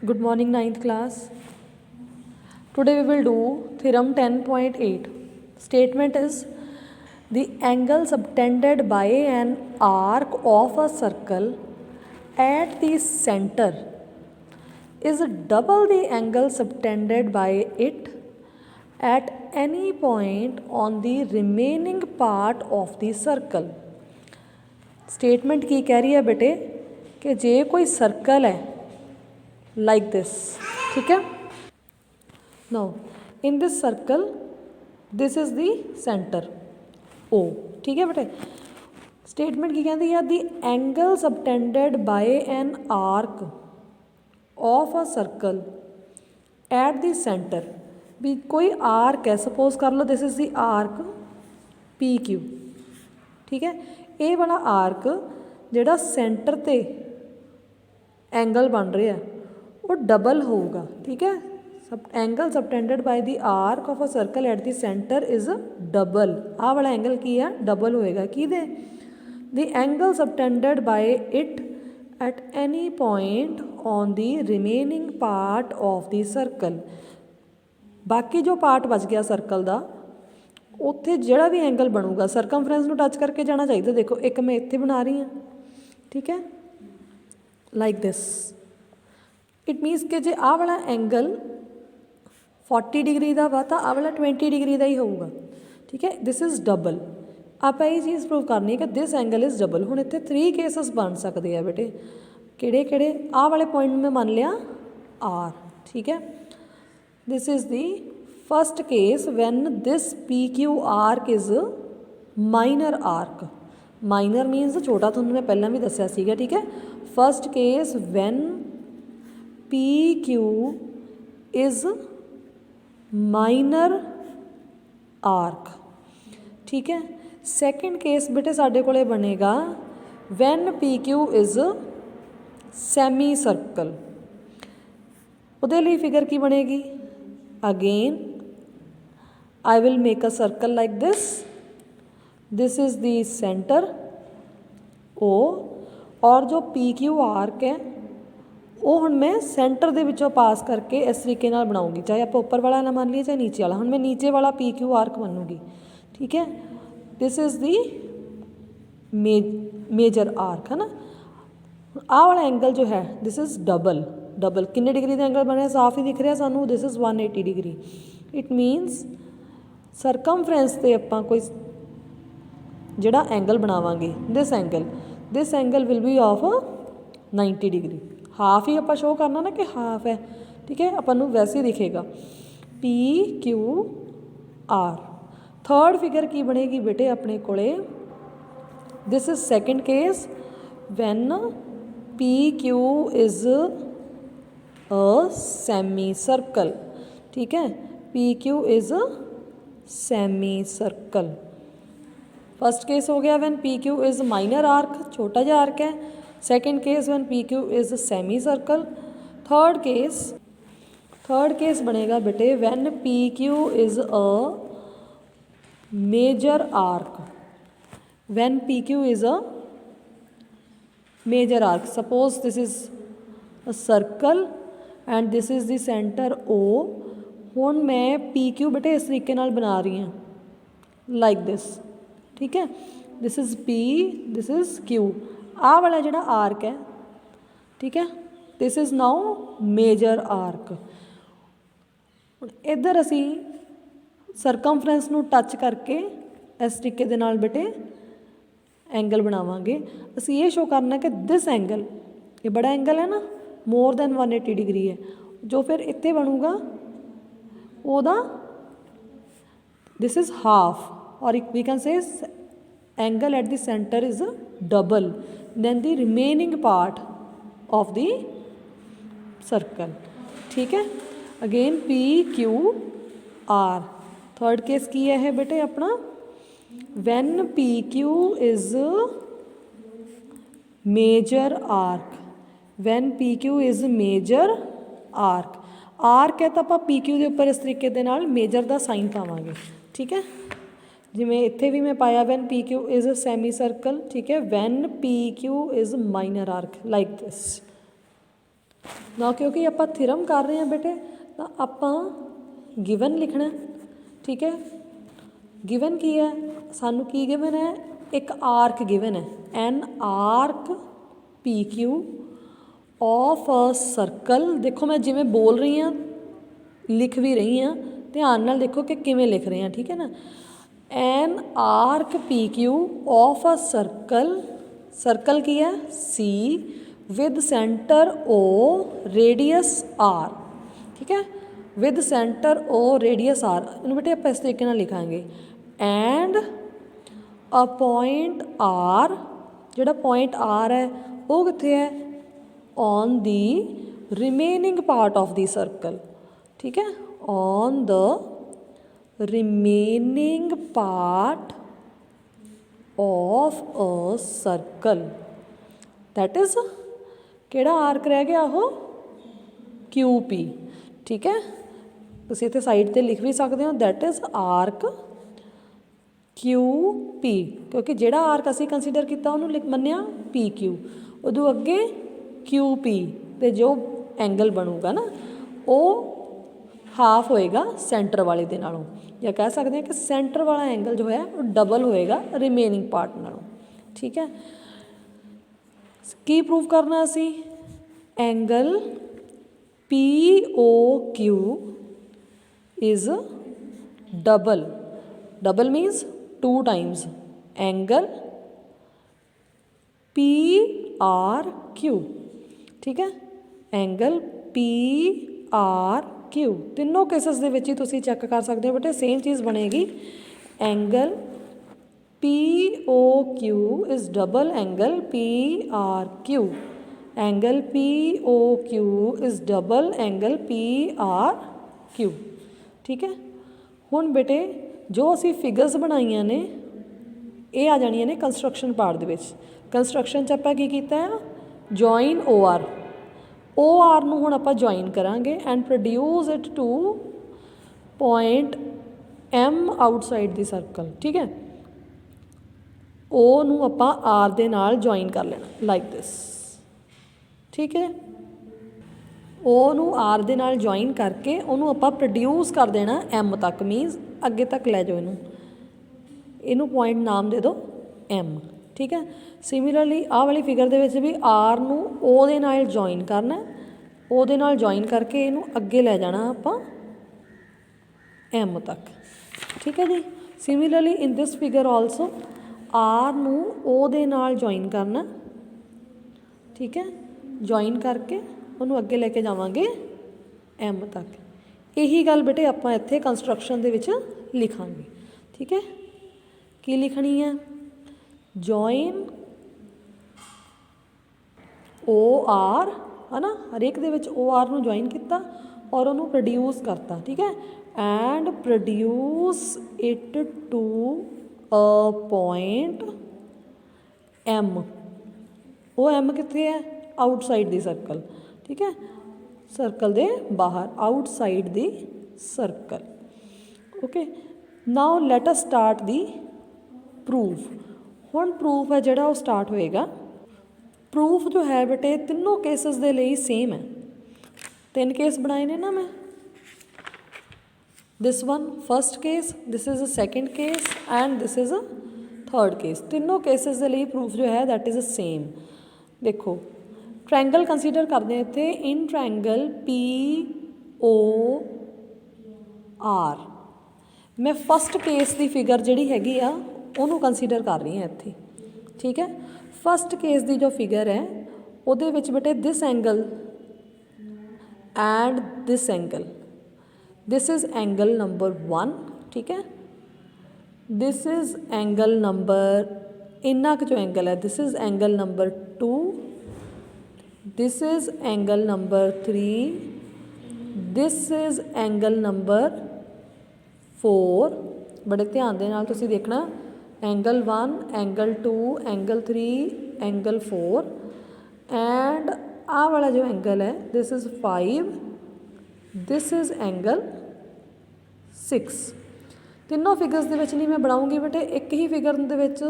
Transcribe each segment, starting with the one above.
Good morning, ninth class. Today we will do theorem 10.8. Statement is the angle subtended by an arc of a circle at the center is double the angle subtended by it at any point on the remaining part of the circle. Statement की कह रही है बेटे कि जे कोई circle है like this, ठीक है। Now in this circle this is the centre O, ठीक है बेटे। स्टेटमेंट की कहती है the angle subtended by an arc of a circle at the centre, भी कोई आर्क है, सपोज कर लो this is the arc P Q, ठीक है। ये वाला आर्क जिहड़ा सेंटर ते एंगल बन रहा है वो डबल होगा, ठीक है। सब angle subtended by the arc of a circle at the centre is double. आ वाला एंगल की है डबल होएगा कि the angle subtended by it at any point on the remaining part of the circle. बाकी जो पार्ट बच गया सर्कल का उत्थे जिहड़ा भी एंगल बनूगा सरकमफ्रेंस नूं टच करके जाना चाहिए। देखो एक मैं इत्थे बना रही हाँ, ठीक है, लाइक दिस। इट मीनस कि जे आ वाला एंगल 40 डिग्री का वा तो आ वाला 20 डिग्री का ही होगा, ठीक है। This is double. आप ये चीज़ प्रूव करनी है कि दिस एंगल इज़ डबल। हुण इत्थे 3 केसिस बन सकते हैं बेटे, किहड़े किहड़े। आ वाले पॉइंट में मान लिया आर, ठीक है। This is the first case when this P Q arc is minor arc. Minor means छोटा, तुहानूं मैं पहलां भी दस्सिया सीगा, ठीक है। First case when P Q is minor arc, ठीक है। सैकेंड केस बेटे साडे कोले बनेगा when P Q is semi circle. उहदे लई फिगर की बनेगी, again I will make a circle like this. This is the center O, और जो पी क्यू आर्क है वो हुण मैं सेंटर दे विचों पास करके इस तरीके नाल बनाऊँगी, चाहे आप ऊपर वाला ना मान लीजिए चाहे नीचे वाला। हुण मैं नीचे वाला पी क्यू आर्क बनूँगी, ठीक है। This is the major arc, है ना। आ वाला एंगल जो है दिस इज़ डबल। डबल कितने डिग्री का एंगल बनया, साफ ही दिख रहा सानू, this is 180 degree. It means circumference ते आपां कोई जिहड़ा एंगल बनावांगे this angle will be of 90 degree. Half ही आपां शो करना ना कि हाफ है, ठीक है। आपां नूं वैसे ही दिखेगा P Q R. Third figure की बनेगी बेटे अपने कोले, this is second case when P Q is a semi circle, ठीक है। P Q is semi circle. First case हो गया when P Q is minor arc, छोटा जिहा आर्क है। Second case when P Q is semi circle. Third case बनेगा बेटे when P Q is a major arc. When P Q is a major arc, suppose this is a circle and this is the centre O. हुण मैं P Q बेटे इस तरीके नाल बना रही हाँ, लाइक दिस, ठीक है। This is P, this is Q. आ वाला जिहड़ा आर्क है, ठीक है, this is now major arc. हुण इधर असी सरकमफ्रेंस नूं टच करके इस तरीके दे नाल बेटे एंगल बनावांगे। असी ये शो करना कि दिस एंगल, ये बड़ा एंगल है ना, मोर दैन 180 डिग्री है, जो फिर इत्थे बनूगा ओदा दिस इज़ हाफ, और we can say angle at the centre is double than the remaining part of the circle, ठीक है। Again P Q R. Third case की है बेटे अपना when P Q is major arc. When P Q is major arc. Arc है तो आप P Q के उपर इस तरीके दे नाल मेजर का साइन पावांगे, ठीक है। जिमें इत्थे भी मैं पाया when P Q is a semi circle, ठीक है। When P Q is minor arc, like this. ना क्योंकि आप थिरम कर रहे हैं बेटे तो आप गिवन लिखना, ठीक है। गिवन की है, सानू की गिवन है, एक आर्क गिवन है, N arc P Q of a circle. देखो मैं जिमें बोल रही हाँ लिख भी रही हाँ, ध्यान नाल देखो कि किमें लिख रहे हैं, ठीक है ना। An arc P Q of a circle, circle की है C with centre O radius R, ठीक है, with centre O radius R. इन्हूं बेटे आप इस तरीके नाल लिखांगे, एंड अ पॉइंट आर, जिहड़ा पॉइंट आर है वो कित्थे है, on the remaining part of the circle, ठीक है, on the remaining part of a circle, that is किहड़ा आर्क रह गया वो, क्यू पी, ठीक है। तुसीं इत्थे साइड ते लिख भी सकते हो, that is arc Q P, क्योंकि जिहड़ा आर्क असीं कंसीडर किया उन्होंने मन्निया पी क्यू, उदों अगे क्यू पी ते जो एंगल बनूगा ना वो हाफ होएगा सेंटर वाले दे नालों, या कह सकते हैं कि सेंटर वाला एंगल जो है वो डबल होएगा रिमेनिंग पार्ट नालों, ठीक है। की प्रूव करना असी, angle P O Q is double, double means 2 times angle P R Q, ठीक है, एंगल पी आर क्यू। तीनों केसेस दे विच ही तुसीं चैक कर सकते हो बेटे सेम चीज़ बनेगी, angle P O Q is double angle P R Q, angle P O Q is double angle P R Q, ठीक है। हुण बेटे जो असी फिगर्स बनाइया ने ये आ जानिया ने कंस्ट्रक्शन पार्ट दे विच। कंस्ट्रक्शन च आपां की कीता है, जॉइन ओ आर नूं हुण आपां जॉइन करांगे and produce it two point am outside the circle, ठीक है। ओ नूं आपां आर दे नाल जॉइन कर लेना लाइक दिस, ठीक है। ओ नूं आर दे नाल जॉइन करके उन्होंने आपां प्रोड्यूस कर देना एम तक, मीनस अगे तक लै जाओ इनू पॉइंट नाम दे दो एम, ठीक है। सिमिलरली आह वाली फिगर दे विच भी आर नूं ओ दे नाल जॉइन करना, ओ दे नाल जॉइन करके इनू अगे लै जाना आपां एम तक, ठीक है जी। Similarly in this figure also R नूं ओ दे नाल जॉइन करना, ठीक है, जॉइन करके उन्होंने अगे लेके जावांगे एम तक। यही गल बेटे आपां इत्थे कंस्ट्रक्शन दे विच लिखांगे, ठीक है। की लिखनी है, जॉइन ओ आर, है ना, हरेक दे विच ओ आर नूं जॉइन किया और उन्होंने प्रोड्यूस करता, ठीक है, and produce it to a point M. वो एम कित्थे है, आउटसाइड दी सर्कल, ठीक है, सर्कल दे बाहर, outside the circle, okay. Now let us start the proof. हुण प्रूफ है जिहड़ा वो स्टार्ट होएगा। प्रूफ जो है बेटे तीनों केसेस दे लई सेम है, 3 केस बनाए ने ना मैं, this one first case, this is a second case and this is a third case. तीनों केसेस दे लई प्रूफ जो है दैट इज़ अ सेम। देखो ट्रायंगल कंसीडर करते हैं इत्थे, in triangle P O R. मैं फस्ट केस की फिगर जिहड़ी हैगी आ उहनूं कंसीडर कर रही हाँ इत्थे, ठीक है। फस्ट केस की जो फिगर है उहदे विच बेटे this angle and this angle, this is angle number 1, ठीक है, दिस इज़ एंगल नंबर, इन्ना क जो एंगल है this is angle number 2, this is angle number 3, this is angle number 4। बड़े ध्यान दे नाल तुसीं देखना, angle 1, angle 2, angle 3, angle 4 and आ वाला जो एंगल है this is 5, this is angle 6। तीनों फिगर्स दे विच नहीं मैं बनाऊँगी बेटे, एक ही फिगर दे विच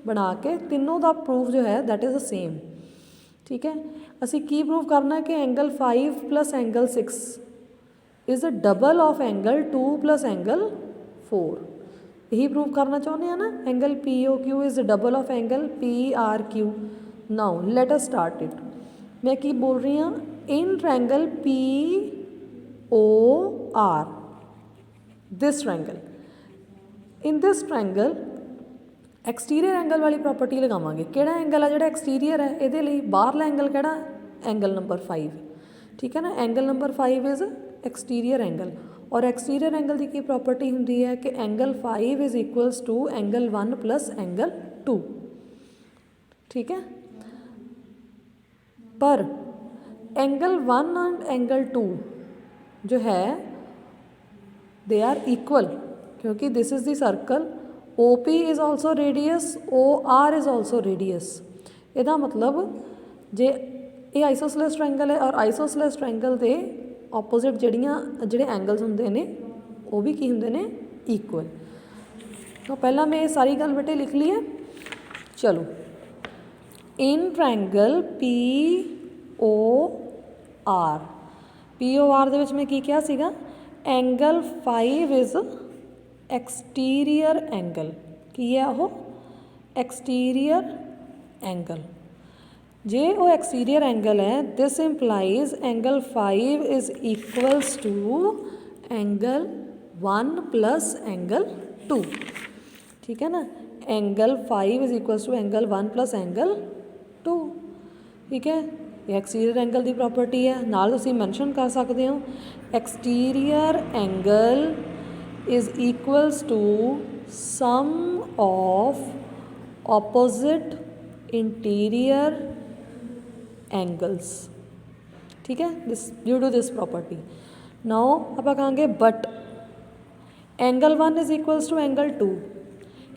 बना के तीनों का प्रूफ जो है दैट इज़ द सेम, ठीक है। असी की प्रूव करना कि angle 5 plus angle 6 is a double of angle 2 plus angle 4। यही प्रूव करना चाहते हैं ना। Angle P O Q is double of angle P R Q. Now let us start it. मैं की बोल रही हाँ, in triangle P O R, this triangle, in this triangle exterior angle वाली प्रॉपर्टी लगावांगे। किहड़ा एंगल है जिहड़ा एक्सटीरियर है, इहदे लई बाहरला एंगल किहड़ा, एंगल नंबर 5, ठीक है ना। Angle number 5 is exterior angle, और एक्सटीरियर एंगल की प्रॉपर्टी होंदी है कि angle 5 is equals to angle 1 plus angle 2, ठीक है। पर एंगल 1 एंड एंगल 2 जो है दे आर इक्वल, क्योंकि this is the circle, O P is also radius, O R is also radius. ਇਹਦਾ मतलब जे ये आइसोसलेस ट्रायंगल है और आइसोसलेस ट्रायंगल के ऑपोजिट ਜਿਹੜੇ एंगल्स होंगे ने वो भी की होंगे ने इक्वल। तो पहला मैं ये सारी गल बेटे लिख ली है। चलो, in triangle P O R, P O R दे मैं की क्या सीगा, एंगल 5 इज़ एक्सटीरियर एंगल, की है वो एक्सटीरियर एंगल। जे वो एक्सटीरियर एंगल है, this implies angle 5 is equals to angle 1 plus angle 2, ठीक है ना। Angle 5 is equals to angle 1 plus angle 2, ठीक है। ये एक्सटीरियर एंगल की प्रॉपर्टी है। नाल तुसीं मैंशन कर सकते हो exterior angle is equals to sum of opposite interior angles, ठीक है, this due to this property। now आप कहेंगे but angle 1 is equals to angle 2,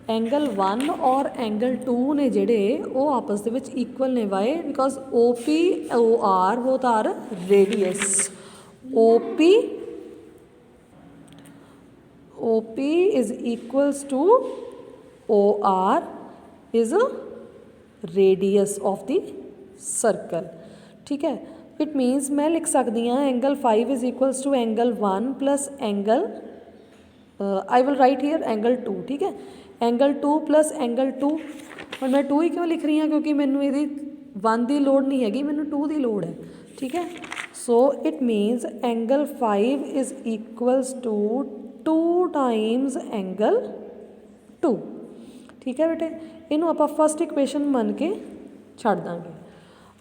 angle 1 और एंगल 2 ने जेडे वो आपस दे विच इक्वल ने, why, because O P O R both are radius. O P OP is equals to OR is a radius of the circle, ठीक है। इट मीन्स मैं लिख सकती हाँ angle 5 is equals to angle 1 plus angle, I will write here angle 2, ठीक है। Angle 2 plus angle 2, और मैं 2 ही क्यों लिख रही हाँ, क्योंकि मैनू ये 1 की लोड़ नहीं हैगी, मैनू 2 की लोड़ है, ठीक है। So it means angle 5 is equals to 2 times angle 2, ठीक है बेटे। इनू आप फस्ट इक्वेशन मन के छड़ देंगे।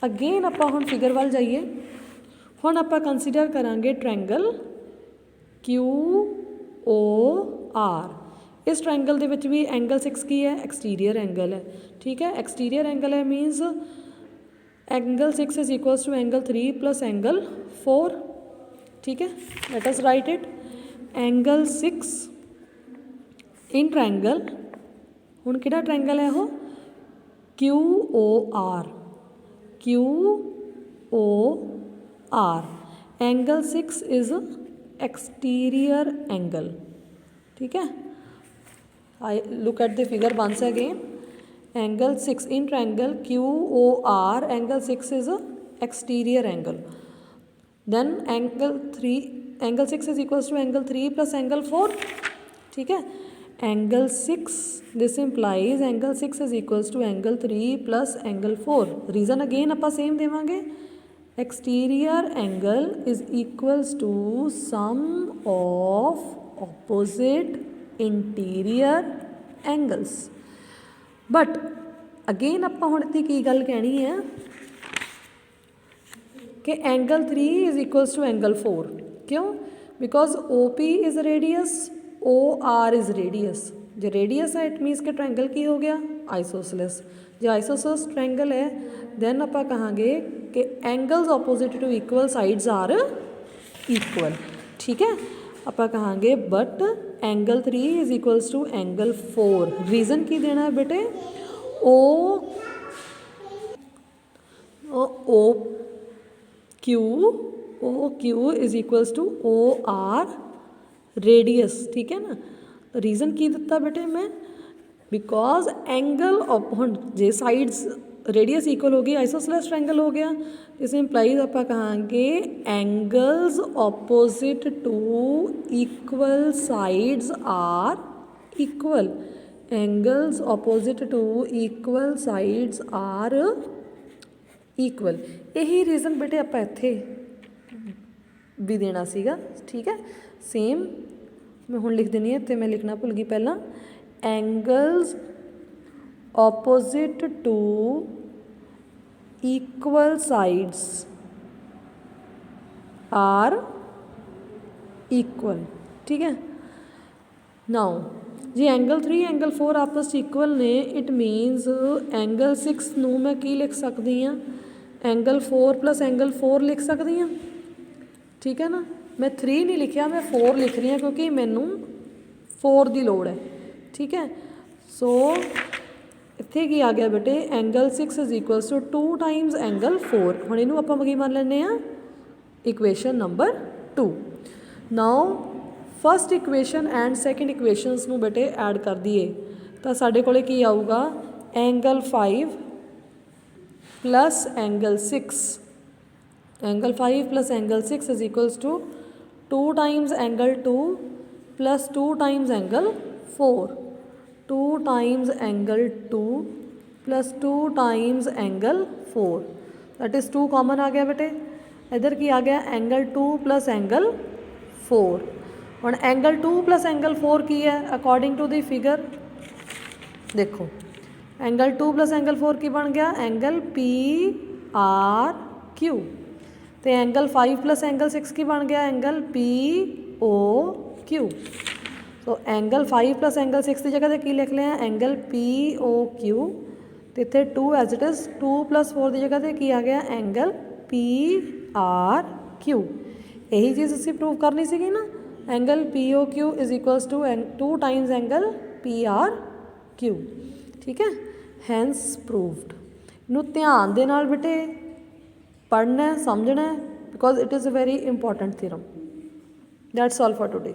अगेन आप हुण फिगर वाल जाइए। हुण आप कंसीडर करांगे ट्रायंगल क्यू ओ आर। इस ट्रायंगल दे विच भी एंगल 6 की है, एक्सटीरियर एंगल है, ठीक है। एक्सटीरियर एंगल है means angle 6 is equals to angle 3 plus angle 4, ठीक है। Let us write it. Angle 6 in triangle, हुण किहड़ा ट्रायंगल है वो, Q O R, Q O R. Angle 6 is exterior angle, ठीक है। I look at the figure once again. Angle 6 in triangle Q O R, angle 6 is exterior angle. Then angle 6 is equals to angle 3 plus angle 4, ठीक है। Angle 6, this implies angle 6 is equals to angle 3 plus angle 4। Reason again आप same देवांगे, exterior angle is equals to sum of opposite interior angles. But again आप हुण इत्थे की गल कहनी है कि angle 3 is equals to angle 4, क्यों, because O P is radius, O R is radius. जो रेडियस है इट मीन्स कि ट्रायंगल की हो गया, आइसोसलेस। जो आइसोसलेस ट्रायंगल है दैन आप कहांगे कि angles opposite to equal sides are equal, ठीक है। आप कहांगे but angle 3 is equals to angle 4। Reason की देना है बेटे, O Q is equals to O R radius, ठीक है ना। रीजन की दिता बेटे मैं, बिकॉज एंगल हुण जे साइड्स रेडियस इक्वल हो गई, आइसोसेलेस ट्रायंगल हो गया। इस इंप्लाइज आप कहांगे angles opposite to equal sides are equal. Angles opposite to equal sides are equal. यही रीजन बेटे आप इत्थे भी देना सीगा, ठीक है। सेम मैं हुण लिख देनी है, तो मैं लिखना भुल गई पहला। Angles opposite to equal sides are equal, ठीक है। नाउ जी एंगल 3 एंगल 4 आपस इक्वल ने, इट मीनस एंगल 6 ਨੂੰ मैं की लिख सकती हाँ, एंगल 4 प्लस एंगल 4 लिख सकती हाँ, ठीक है ना। मैं 3 नहीं लिखिया, मैं 4 लिख रही हाँ क्योंकि मैनू 4 की लोड़ है, ठीक है। सो इत्थे की आ गया बेटे angle 6 is equals to 2 times angle 4। हुण इहनूं आपां की मान लैंदे आ equation number 2। Now first equation and second equations नूं बेटे ऐड कर दीए तो साडे कोले की आऊगा angle 5 plus angle 6। Angle 5 plus angle 6 is equals to 2 times angle 2 plus 2 times angle 4। 2 times angle 2 plus 2 times angle 4, that is 2 common आ गया बेटे। इधर की आ गया एंगल 2 प्लस एंगल 4। हुण एंगल 2 प्लस एंगल 4 की है अकॉर्डिंग टू दी फिगर, देखो एंगल 2 प्लस एंगल 4 की बन गया एंगल पी आर क्यू। तो एंगल 5 प्लस एंगल 6 की बन गया एंगल पी ओ क्यू। तो एंगल 5 प्लस एंगल 6 की जगह की लिख लिया एंगल पी ओ क्यू। तो इतने 2 एज इट इज़ 2 प्लस 4 की जगह की आ गया एंगल पी आर क्यू। यही चीज़ असी प्रूव करनी सी ना, angle P O Q is equals to 2 times angle P R Q, ठीक है। Hence proved. इनू ध्यान दे नाल बेटे पढ़ना है, समझना है, because it is a very important theorem. That's all for today.